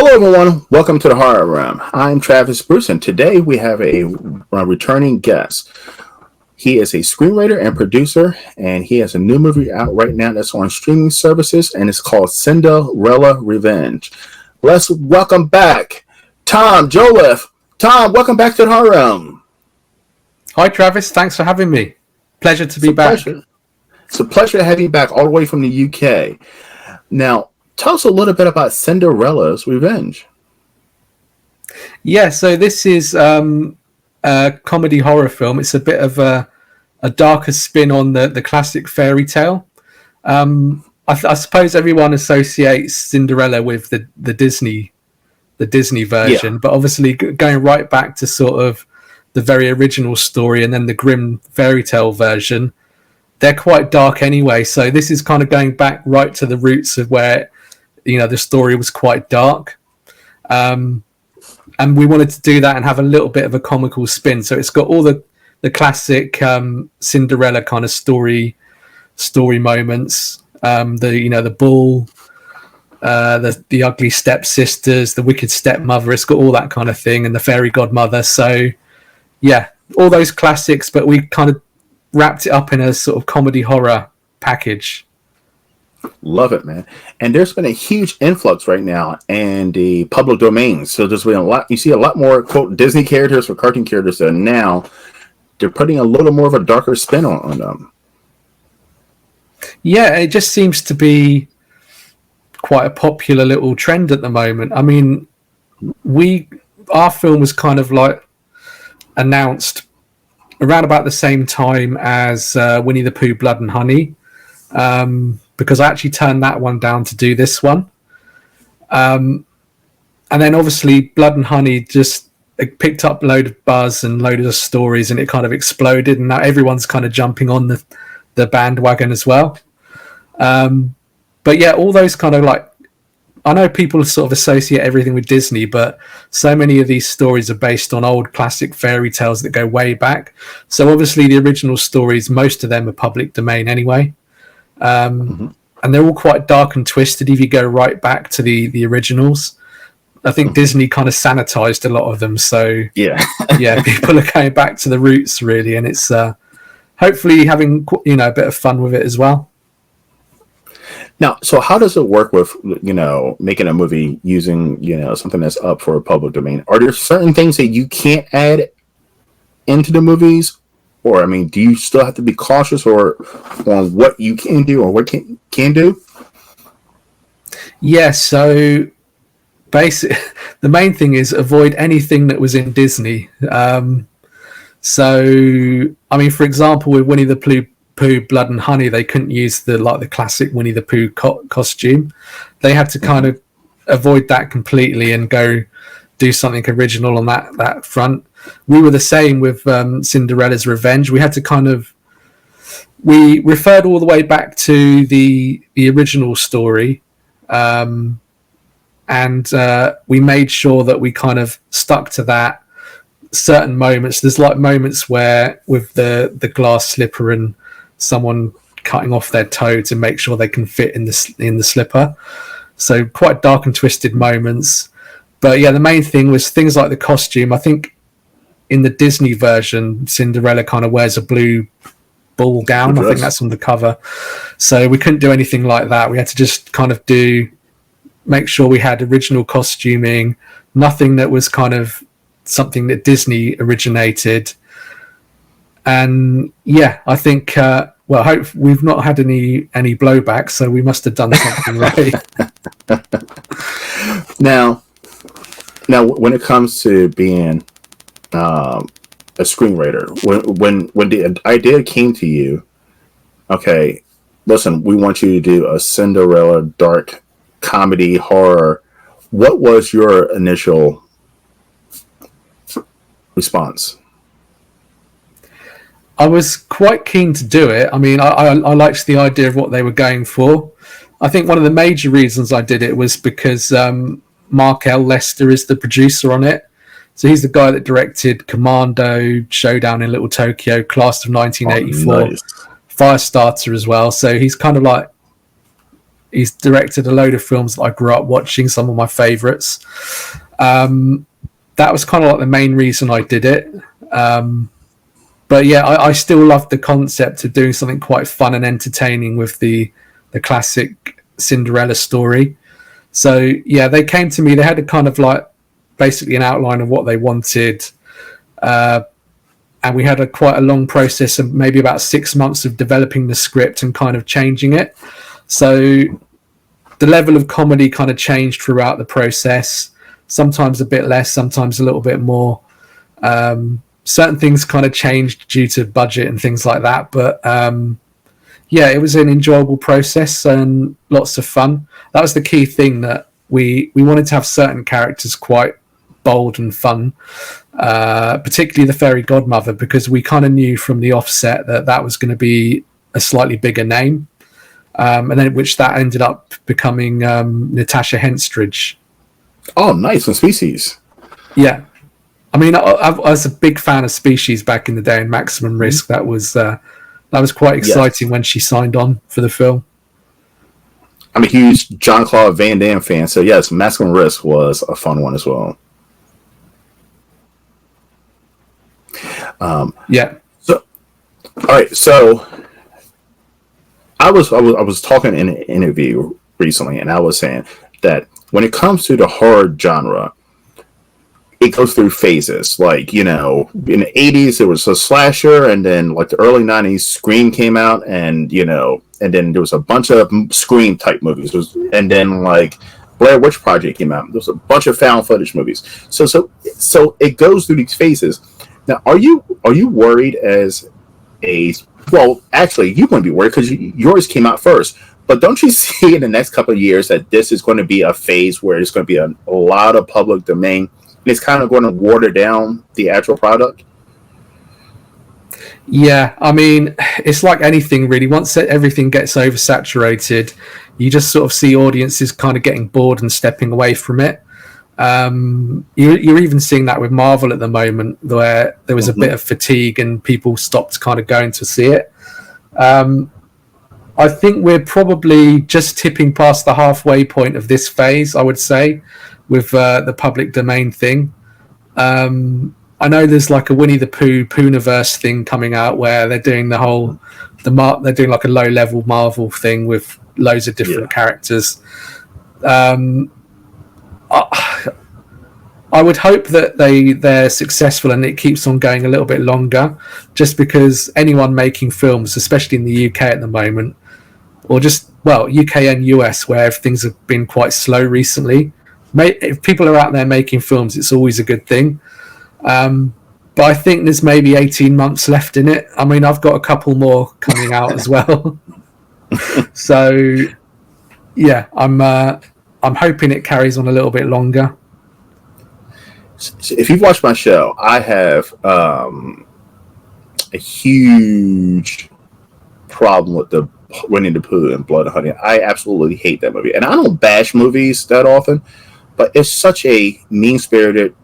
Hello, everyone. Welcome to the Horror Room. I'm Travis Bruce, and today we have a returning guest. He is a screenwriter and producer, and he has a new movie out right now that's on streaming services, and it's called Cinderella Revenge. Let's welcome back Tom Joliffe. Tom, welcome back to the Horror Room. Hi, Travis. Thanks for having me. Pleasure to be back. It's a pleasure to have you back all the way from the UK. Now, tell us a little bit about Cinderella's Revenge. Yeah, so this is a comedy horror film. It's a bit of a darker spin on the classic fairy tale. I suppose everyone associates Cinderella with the Disney version, yeah. But obviously going right back to sort of the very original story and then the grim fairy tale version, they're quite dark anyway. So this is kind of going back right to the roots of where the story was quite dark. And we wanted to do that and have a little bit of a comical spin. So it's got all the classic Cinderella kind of story moments. The bull, the ugly stepsisters, the wicked stepmother. It's got all that kind of thing, and the fairy godmother. So yeah, all those classics, but we kind of wrapped it up in a sort of comedy horror package. Love it, man. And there's been a huge influx right now in the public domain. So there's been a lot. You see a lot more quote Disney characters or cartoon characters that now they're putting a little more of a darker spin on them. Yeah, it just seems to be quite a popular little trend at the moment. I mean, our film was kind of like announced around about the same time as Winnie the Pooh, Blood and Honey. Because I actually turned that one down to do this one. And then obviously Blood and Honey it picked up a load of buzz and loads of stories, and it kind of exploded, and now everyone's kind of jumping on the bandwagon as well. But yeah, all those kind of like, I know people sort of associate everything with Disney, but so many of these stories are based on old classic fairy tales that go way back. So obviously the original stories, most of them are public domain anyway. And they're all quite dark and twisted if you go right back to the originals. I think Disney kind of sanitized a lot of them, so yeah, people are going back to the roots really, and it's hopefully having a bit of fun with it as well. Now, so how does it work with making a movie using something that's up for a public domain? Are there certain things that you can't add into the movies? Or, I mean, do you still have to be cautious on what you can do or what can do? Yeah, so basically, the main thing is avoid anything that was in Disney. So, I mean, for example, with Winnie the Pooh, Blood and Honey, they couldn't use the classic Winnie the Pooh costume. They had to kind of avoid that completely and go do something original on that front. We were the same with Cinderella's Revenge. We had to we referred all the way back to the original story, and we made sure that we kind of stuck to that. Certain moments, there's like moments where with the glass slipper and someone cutting off their toe to make sure they can fit in the slipper. So quite dark and twisted moments. But yeah, the main thing was things like the costume. I think in the Disney version, Cinderella kind of wears a blue ball gown. I think that's on the cover. So we couldn't do anything like that. We had to just kind of make sure we had original costuming, nothing that was kind of something that Disney originated. And yeah, I think, hope we've not had any blowback, so we must have done something right. Now, when it comes to being a screenwriter, when the idea came to you, okay, listen, we want you to do a Cinderella dark comedy horror. What was your initial response? I was quite keen to do it. I mean, I liked the idea of what they were going for. I think one of the major reasons I did it was because Mark L. Lester is the producer on it. So he's the guy that directed Commando, Showdown in Little Tokyo, Class of 1984, Firestarter as well. So he's kind of like He's directed a load of films that I grew up watching, some of my favourites. That was kind of like the main reason I did it. But yeah, I still loved the concept of doing something quite fun and entertaining with the classic Cinderella story. So yeah, they came to me. They had a kind of like basically an outline of what they wanted, and we had quite a long process of maybe about 6 months of developing the script and kind of changing it. So the level of comedy kind of changed throughout the process. Sometimes a bit less, sometimes a little bit more. Certain things kind of changed due to budget and things like that, but yeah, it was an enjoyable process and lots of fun. That was the key thing, that we wanted to have certain characters quite bold and fun, particularly the fairy godmother, because we kind of knew from the offset that was going to be a slightly bigger name, and then which that ended up becoming Natasha Henstridge. Oh, nice. From Species. Yeah. I mean, I was a big fan of Species back in the day, and Maximum Risk. That was quite exciting when she signed on for the film. I'm a huge Jean-Claude Van Damme fan, so yes, Maximum Risk was a fun one as well. Yeah. So, all right. So, I was talking in an interview recently, and I was saying that when it comes to the horror genre, it goes through phases. Like, in the 80s, there was a slasher, and then like the early 90s, Scream came out, and, and then there was a bunch of Scream type movies. And then like Blair Witch Project came out. There was a bunch of found footage movies. So it goes through these phases. Now, are you worried as well, actually, you wouldn't be worried because yours came out first. But don't you see in the next couple of years that this is going to be a phase where it's going to be a lot of public domain? It's kind of going to water down the actual product. Yeah, I mean, it's like anything really. Once everything gets oversaturated, you just sort of see audiences kind of getting bored and stepping away from it. You're even seeing that with Marvel at the moment, where there was a bit of fatigue and people stopped kind of going to see it. I think we're probably just tipping past the halfway point of this phase, I would say, with the public domain thing. I know there's like a Winnie the Pooh Poohniverse thing coming out where they're doing they're doing like a low level Marvel thing with loads of different characters. I would hope that they're successful and it keeps on going a little bit longer, just because anyone making films, especially in the UK at the moment, or just, well, UK and US, where things have been quite slow recently, if people are out there making films, it's always a good thing. But I think there's maybe 18 months left in it. I mean, I've got a couple more coming out as well. So, yeah, I'm hoping it carries on a little bit longer. If you've watched my show, I have a huge problem with the Winnie the Pooh and Blood and Honey. I absolutely hate that movie. And I don't bash movies that often, but it's such a mean-spirited,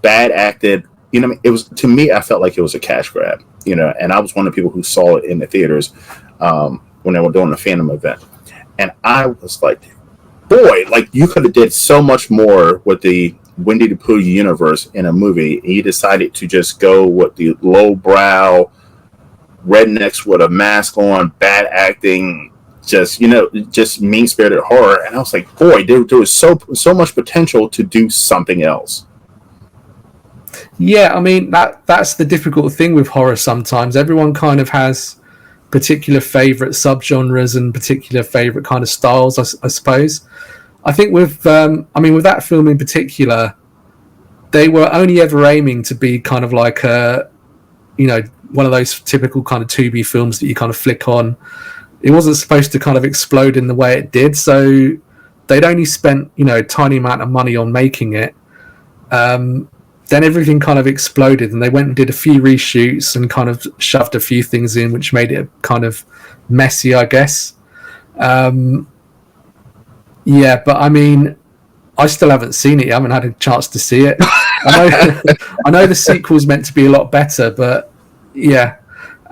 bad acted, it was, to me, I felt like it was a cash grab, and I was one of the people who saw it in the theaters when they were doing the Phantom event. And I was like, boy, like, you could have did so much more with the Winnie the Pooh universe in a movie, and you decided to just go with the lowbrow rednecks with a mask on, bad acting, just mean-spirited horror. And I was like, boy, there was so much potential to do something else. Yeah, I mean, that's the difficult thing with horror sometimes. Everyone kind of has particular favourite subgenres and particular favourite kind of styles, I suppose. I think with that film in particular, they were only ever aiming to be kind of like one of those typical kind of Tubi films that you kind of flick on. It wasn't supposed to kind of explode in the way it did, so they'd only spent a tiny amount of money on making it. Then everything kind of exploded, and they went and did a few reshoots and kind of shoved a few things in, which made it kind of messy, I guess. Yeah, but I mean, I still haven't seen it. I haven't had a chance to see it. I know the sequel's meant to be a lot better, but yeah.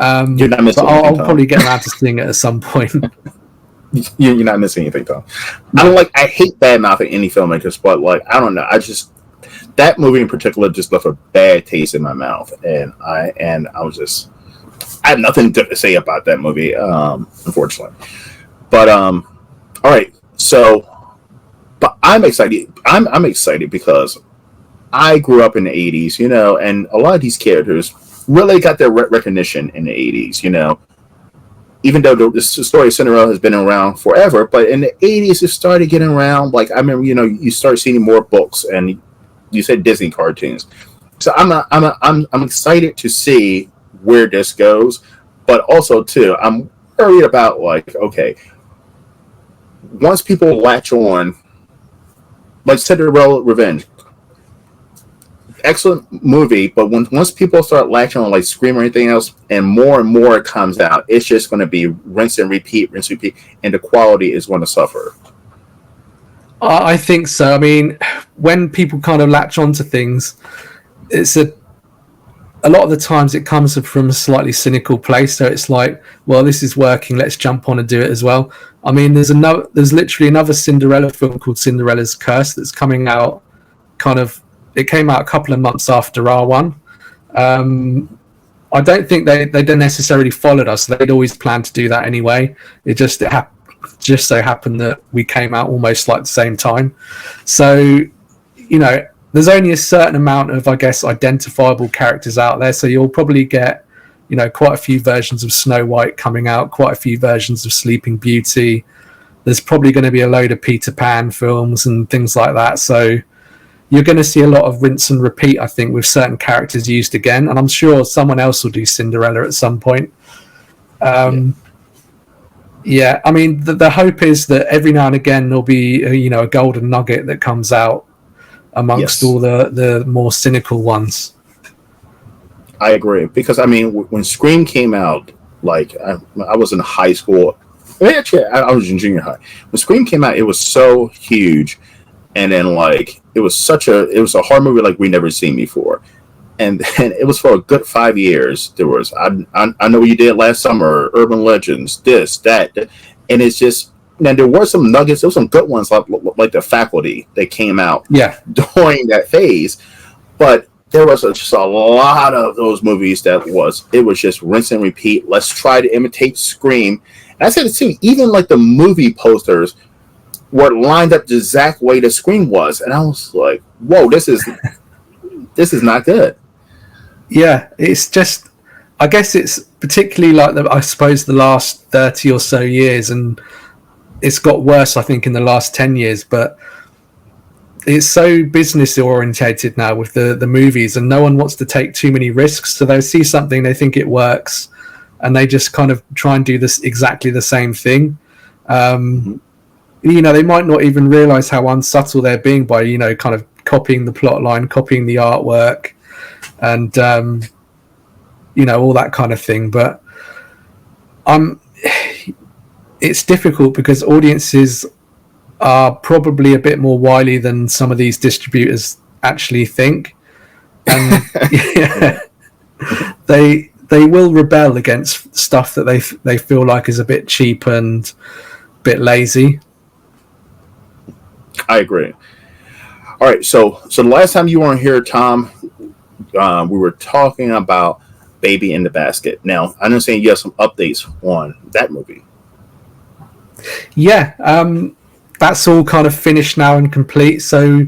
You're not missing I'll probably get around to seeing it at some point. You're not missing anything, Tom. I hate bad mouthing any filmmakers, but like, I don't know. That movie in particular just left a bad taste in my mouth, and I have nothing to say about that movie, unfortunately. But all right, so, but I'm excited. I'm excited because I grew up in the '80s, and a lot of these characters really got their recognition in the '80s, even though the story of Cinderella has been around forever, but in the '80s it started getting around. Like, I remember, you start seeing more books, and you said Disney cartoons. So I'm excited to see where this goes, but also too I'm worried about, like, okay, once people latch on, like Cinderella Revenge, excellent movie, but once people start latching on, like Scream or anything else, and more it comes out, it's just going to be rinse and repeat, and the quality is going to suffer. I think so. I mean, when people kind of latch onto things, it's a lot of the times it comes from a slightly cynical place. So it's like, well, this is working, let's jump on and do it as well. I mean, there's literally another Cinderella film called Cinderella's Curse that's coming out. It came out a couple of months after R1. I don't think they didn't necessarily followed us. They'd always planned to do that anyway. It just so happened that we came out almost like the same time. So, there's only a certain amount of, I guess, identifiable characters out there. So you'll probably get, quite a few versions of Snow White coming out, quite a few versions of Sleeping Beauty. There's probably going to be a load of Peter Pan films and things like that. So you're going to see a lot of rinse and repeat, I think, with certain characters used again. And I'm sure someone else will do Cinderella at some point. Yeah, I mean, the hope is that every now and again there'll be a golden nugget that comes out amongst all the more cynical ones. I agree, because I mean, when Scream came out, like, I was in high school. Actually, I was in junior high. When Scream came out, it was so huge, and then like it was a horror movie like we never seen before. And then it was for a good 5 years. There was I Know What You Did Last Summer, Urban Legends, this, that, and it's just, now there were some nuggets. There were some good ones like The Faculty that came out during that phase, but there was just a lot of those movies it was just rinse and repeat. Let's try to imitate Scream. And I said it too. Even like the movie posters were lined up the exact way the Scream was, and I was like, "Whoa, this is not good." Yeah, it's just, I guess it's particularly like I suppose the last 30 or so years, and it's got worse, I think, in the last 10 years, but it's so business orientated now with the movies, and no one wants to take too many risks. So they see something, they think it works, and they just kind of try and do this exactly the same thing. They might not even realize how unsubtle they're being by, kind of copying the plot line, copying the artwork, and all that kind of thing. But it's difficult because audiences are probably a bit more wily than some of these distributors actually think, and they will rebel against stuff that they feel like is a bit cheap and a bit lazy. I agree. All right, so the last time you weren't here, Tom, we were talking about Baby in the Basket. Now, I understand you have some updates on that movie. Yeah, that's all kind of finished now and complete. So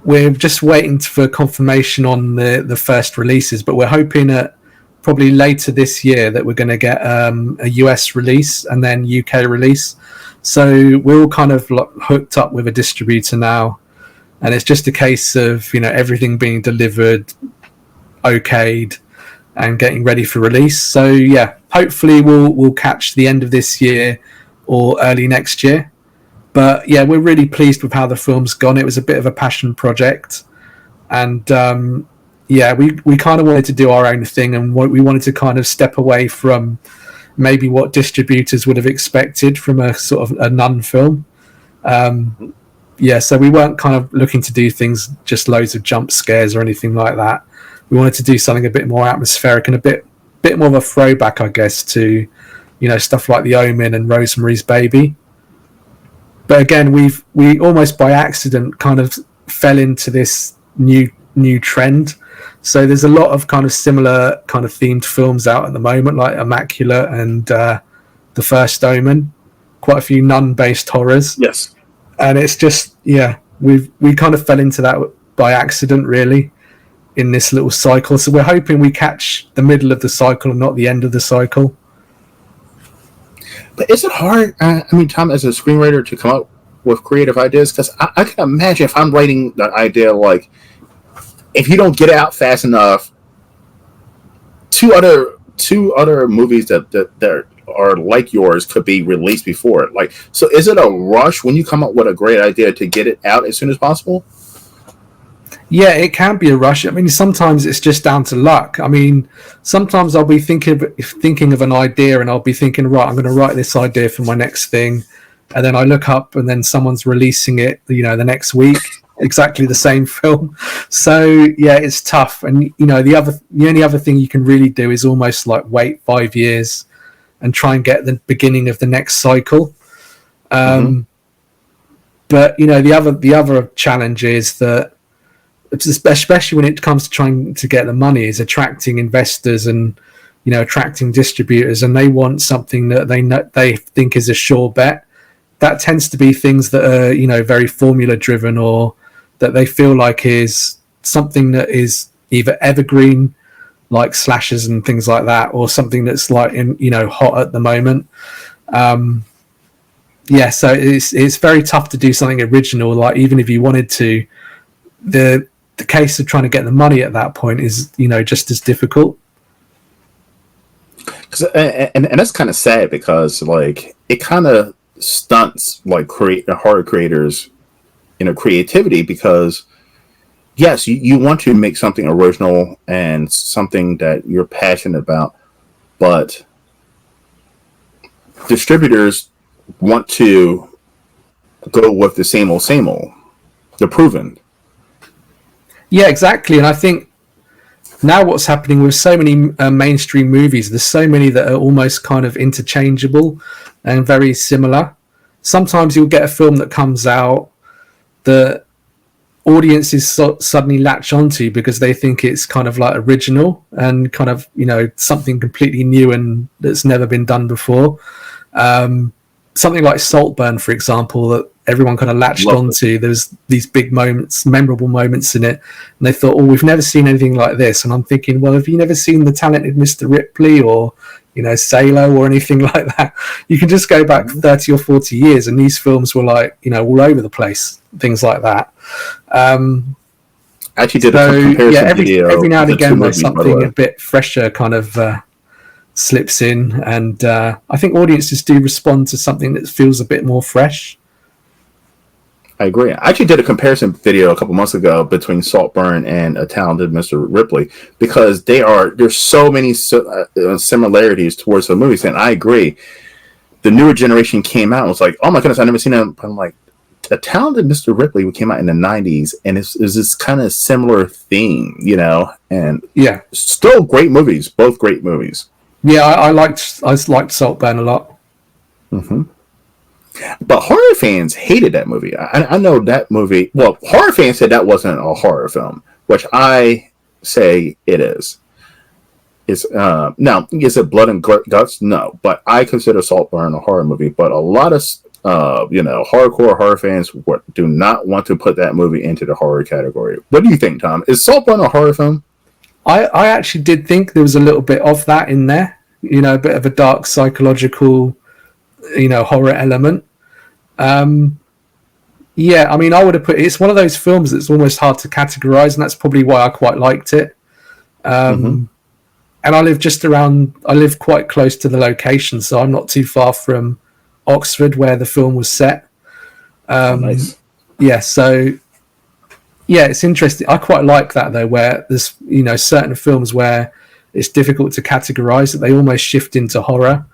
we're just waiting for confirmation on the first releases, but we're hoping that probably later this year that we're going to get a US release and then UK release. So we're all kind of hooked up with a distributor now, and it's just a case of everything being delivered, okayed, and getting ready for release. So yeah, hopefully we'll catch the end of this year or early next year. But yeah, we're really pleased with how the film's gone. It was a bit of a passion project, and we kind of wanted to do our own thing, and we wanted to kind of step away from maybe what distributors would have expected from a sort of a nun film. So we weren't kind of looking to do things just loads of jump scares or anything like that. We wanted to do something a bit more atmospheric and a bit more of a throwback, I guess, to stuff like The Omen and Rosemary's Baby. But again, we almost by accident kind of fell into this new trend. So there's a lot of kind of similar kind of themed films out at the moment, like Immaculate and The First Omen, quite a few nun-based horrors. Yes. And it's just, we kind of fell into that by accident, really, in this little cycle. So we're hoping we catch the middle of the cycle and not the end of the cycle. But is it hard, Tom, as a screenwriter to come up with creative ideas? Because I can imagine if I'm writing that idea, like, if you don't get it out fast enough, two other movies that are like yours could be released before it. Like, so is it a rush when you come up with a great idea to get it out as soon as possible? Yeah, it can be a rush. I mean, sometimes it's just down to luck. I mean, sometimes I'll be thinking of an idea and I'll be thinking, right, I'm going to write this idea for my next thing. And then I look up and then someone's releasing it, the next week, exactly the same film. So, yeah, it's tough. And, the only other thing you can really do is almost like wait 5 years and try and get the beginning of the next cycle. But, the other challenge is that, especially when it comes to trying to get the money, is attracting investors and attracting distributors, and they want something that they think is a sure bet. That tends to be things that are very formula driven, or that they feel like is something that is either evergreen, like slashers and things like that, or something that's like hot at the moment. So it's very tough to do something original. Like, even if you wanted to, the case of trying to get the money at that point is, just as difficult. And that's kind of sad, because like it kind of stunts like horror creators, creativity, because yes, you want to make something original and something that you're passionate about, but distributors want to go with the same old, the proven. Yeah, exactly. And I think now what's happening with so many mainstream movies, there's so many that are almost kind of interchangeable and very similar. Sometimes you'll get a film that comes out that audiences suddenly latch onto because they think it's kind of like original and kind of, something completely new and that's never been done before. Something like Saltburn, for example, that everyone kind of latched onto. There's these big moments, memorable moments in it, and they thought, "Oh, we've never seen anything like this." And I'm thinking, well, have you never seen The Talented Mr. Ripley or Salo or anything like that? You can just go back 30 or 40 years, and these films were like all over the place, things like that. I actually did a comparison video. Every now and again, there's something a bit fresher kind of slips in, and I think audiences do respond to something that feels a bit more fresh. I agree. I actually did a comparison video a couple months ago between Saltburn and A Talented Mr. Ripley, because there's so many similarities towards the movies, and I agree. The newer generation came out and was like, "Oh my goodness, I've never seen it." I'm like, A Talented Mr. Ripley came out in the 90s, and it's this kind of similar theme, and yeah, still great movies, both great movies. Yeah, I liked Saltburn a lot. Mm-hmm. But horror fans hated that movie. I know that movie. Well, horror fans said that wasn't a horror film, which I say it is. It's now, is it blood and guts? No, but I consider Saltburn a horror movie. But a lot of hardcore horror fans do not want to put that movie into the horror category. What do you think, Tom? Is Saltburn a horror film? I actually did think there was a little bit of that in there. A bit of a dark psychological, horror element. Yeah, I mean, I would have put it's one of those films that's almost hard to categorize, and that's probably why I quite liked it. And I live quite close to the location, so I'm not too far from Oxford, where the film was set. Nice. Yeah, so yeah, it's interesting. I quite like that though, where there's certain films where it's difficult to categorize that they almost shift into horror.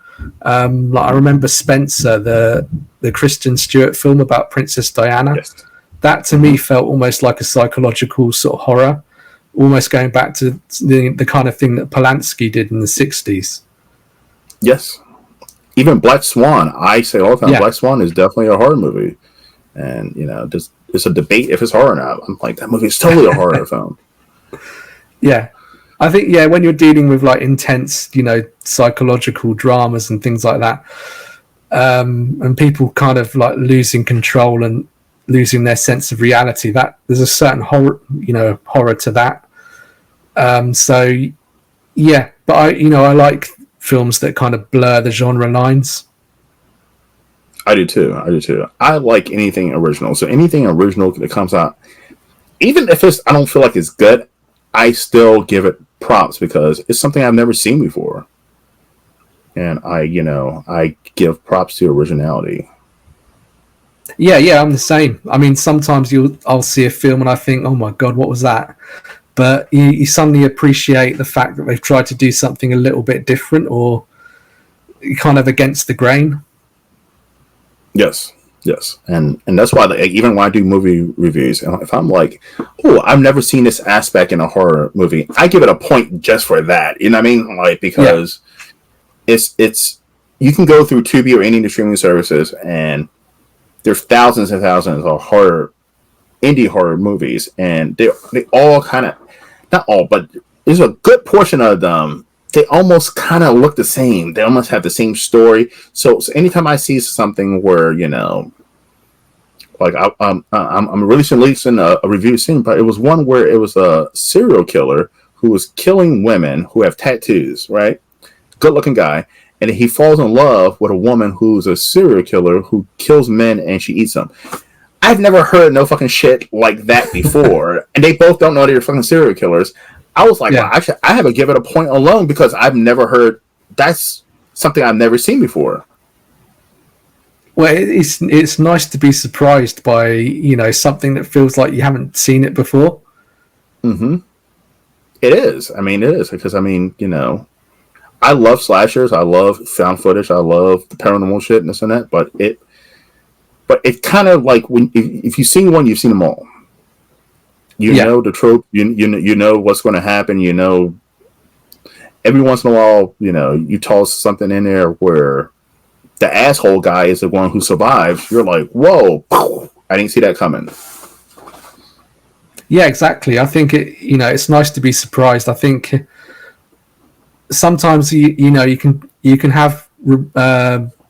Like I remember Spencer, the Kristen Stewart film about Princess Diana. Yes. That to me felt almost like a psychological sort of horror, almost going back to the kind of thing that Polanski did in the 60s. Yes. even Black Swan. I say all the time, Yeah. Black Swan is definitely a horror movie, and it's a debate if it's horror or not. I'm like, that movie is totally a horror film. Yeah. I think, when you're dealing with like intense, psychological dramas and things like that, and people kind of like losing control and losing their sense of reality, that there's a certain horror to that. So yeah, but I like films that kind of blur the genre lines. I do too. I like anything original. So anything original that comes out, even if I don't feel like it's good, I still give it props because it's something I've never seen before. And I give props to originality. Yeah, I'm the same. I mean, sometimes I'll see a film and I think, oh my God, what was that? But you suddenly appreciate the fact that they've tried to do something a little bit different or kind of against the grain. Yes. And that's why even when I do movie reviews, if I'm like, oh, I've never seen this aspect in a horror movie, I give it a point just for that. You know what I mean? Like, because it's you can go through Tubi or any of the streaming services and there's thousands and thousands of indie horror movies, and they all kind of, not all, but there's a good portion of them. They almost kind of look the same. They almost have the same story. So anytime I see something where like I'm releasing a review soon, but it was one where it was a serial killer who was killing women who have tattoos, right? Good looking guy. And he falls in love with a woman who's a serial killer who kills men and she eats them. I've never heard no fucking shit like that before. And they both don't know they're fucking serial killers. I was like, well, I have to give it a point alone because I've never heard. That's something I've never seen before. Well, it's nice to be surprised by something that feels like you haven't seen it before. Mm-hmm. It is. I mean, it is because I love slashers. I love found footage. I love the paranormal shit and this and that. But it kind of like if you've seen one, you've seen them all. You know the trope. You know what's going to happen. Every once in a while, you toss something in there where the asshole guy is the one who survives. You're like, whoa! I didn't see that coming. Yeah, exactly. I think it's nice to be surprised. I think sometimes you can have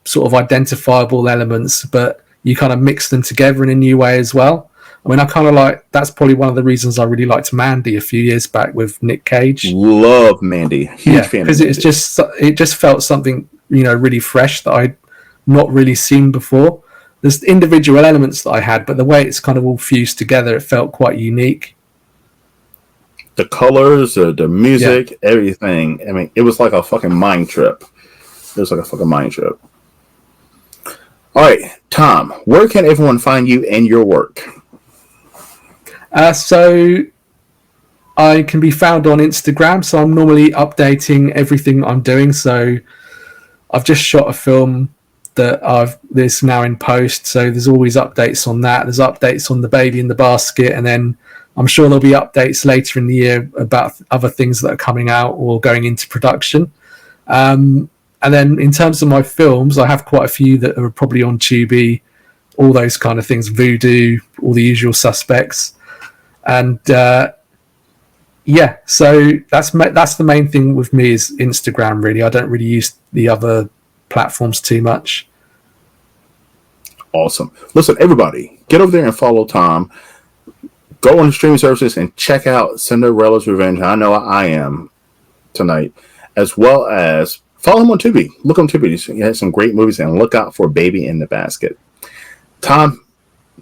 sort of identifiable elements, but you kind of mix them together in a new way as well. I mean, I kind of that's probably one of the reasons I really liked Mandy a few years back with Nick Cage. Love Mandy, huge fan. Because it just felt something really fresh that I'd not really seen before. There's individual elements that I had, but the way it's kind of all fused together, it felt quite unique. The colors, the music, everything. I mean, it was like a fucking mind trip. All right, Tom, where can everyone find you and your work? So I can be found on Instagram. So I'm normally updating everything I'm doing. So I've just shot a film that there's now in post. So there's always updates on that. There's updates on The Baby in the Basket, and then I'm sure there'll be updates later in the year about other things that are coming out or going into production. And then in terms of my films, I have quite a few that are probably on Tubi, all those kind of things, Voodoo, all the usual suspects. And so that's the main thing with me is Instagram, really. I don't really use the other platforms too much. Awesome. Listen, everybody, get over there and follow Tom. Go on the streaming services and check out Cinderella's Revenge. I know I am tonight, as well as follow him on Tubi. Look on Tubi. He has some great movies, and look out for Baby in the Basket. Tom,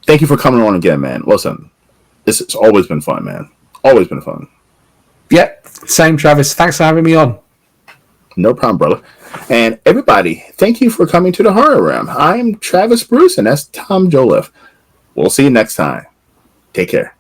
thank you for coming on again, man. Listen, it's always been fun, man. Always been fun. Yep, same, Travis. Thanks for having me on. No problem, brother. And everybody, thank you for coming to the Horror Realm. I'm Travis Bruce, and that's Tom Joliffe. We'll see you next time. Take care.